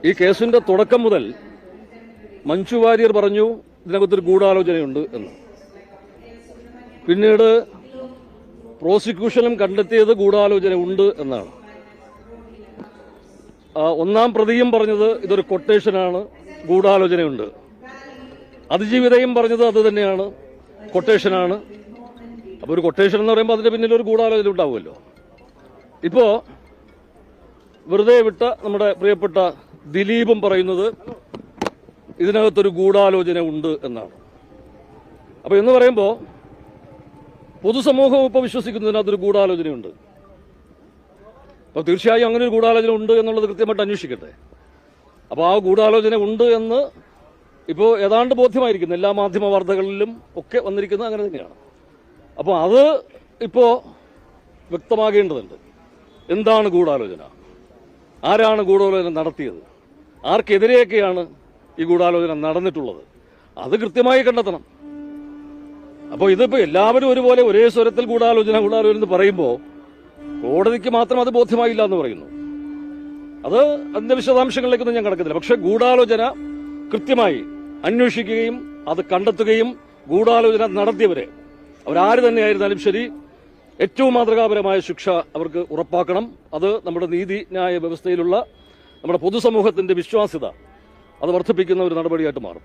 ഈ കേസിന്റെ തുടക്കം മുതൽ മഞ്ജു വാര്യർ പറഞ്ഞു ഇതിനകത്തൊരു ഗൂഢാലോചനയുണ്ട് എന്ന്. പിന്നീട് പ്രോസിക്യൂഷനും കണ്ടെത്തിയത് ഗൂഢാലോചന ഉണ്ട് എന്നാണ്. ഒന്നാം പ്രതിയും പറഞ്ഞത് ഇതൊരു കൊട്ടേഷനാണ്, ഗൂഢാലോചനയുണ്ട്. അതിജീവിതയും പറഞ്ഞത് അത് തന്നെയാണ്, കൊട്ടേഷനാണ്. അപ്പോൾ ഒരു കൊട്ടേഷൻ എന്ന് പറയുമ്പോൾ അതിൻ്റെ പിന്നിൽ ഒരു ഗൂഢാലോചന ഉണ്ടാവുമല്ലോ. ഇപ്പോൾ വെറുതെ വിട്ട നമ്മുടെ പ്രിയപ്പെട്ട ദിലീപും പറയുന്നത് ഇതിനകത്തൊരു ഗൂഢാലോചന ഉണ്ട് എന്നാണ്. അപ്പോൾ എന്ന് പറയുമ്പോൾ പൊതുസമൂഹം ഇപ്പോൾ വിശ്വസിക്കുന്നതിനകത്തൊരു ഗൂഢാലോചനയുണ്ട്. അപ്പോൾ തീർച്ചയായും അങ്ങനെ ഒരു ഗൂഢാലോചന ഉണ്ട് എന്നുള്ളത് കൃത്യമായിട്ട് അന്വേഷിക്കട്ടെ. അപ്പോൾ ആ ഗൂഢാലോചന ഉണ്ട് എന്ന് ഇപ്പോൾ ഏതാണ്ട് ബോധ്യമായിരിക്കുന്നു. എല്ലാ മാധ്യമ വാർത്തകളിലും ഒക്കെ വന്നിരിക്കുന്നത് അങ്ങനെ തന്നെയാണ്. അപ്പോൾ അത് ഇപ്പോൾ വ്യക്തമാകേണ്ടതുണ്ട്. എന്താണ് ഗൂഢാലോചന? ആരാണ് ഗൂഢാലോചന നടത്തിയത്? ആർക്കെതിരെയൊക്കെയാണ് ഈ ഗൂഢാലോചന നടന്നിട്ടുള്ളത്? അത് കൃത്യമായി കണ്ടെത്തണം. അപ്പോൾ ഇതിപ്പോൾ എല്ലാവരും ഒരുപോലെ ഒരേ സ്വരത്തിൽ ഗൂഢാലോചന എന്ന് പറയുമ്പോൾ കോടതിക്ക് മാത്രം അത് ബോധ്യമായില്ല എന്ന് പറയുന്നു. അത് അതിന്റെ വിശദാംശങ്ങളിലേക്കൊന്നും ഞാൻ കടക്കുന്നില്ല. പക്ഷേ ഗൂഢാലോചന കൃത്യമായി അന്വേഷിക്കുകയും അത് കണ്ടെത്തുകയും ഗൂഢാലോചന നടത്തിയവരെ അവരാര് തന്നെയായിരുന്നാലും ശരി ഏറ്റവും മാതൃകാപരമായ ശിക്ഷ അവർക്ക് ഉറപ്പാക്കണം. അത് നമ്മുടെ നീതിന്യായ വ്യവസ്ഥയിലുള്ള നമ്മുടെ പൊതുസമൂഹത്തിന്റെ വിശ്വാസ്യത അത് വർദ്ധിപ്പിക്കുന്ന ഒരു നടപടിയായിട്ട് മാറും.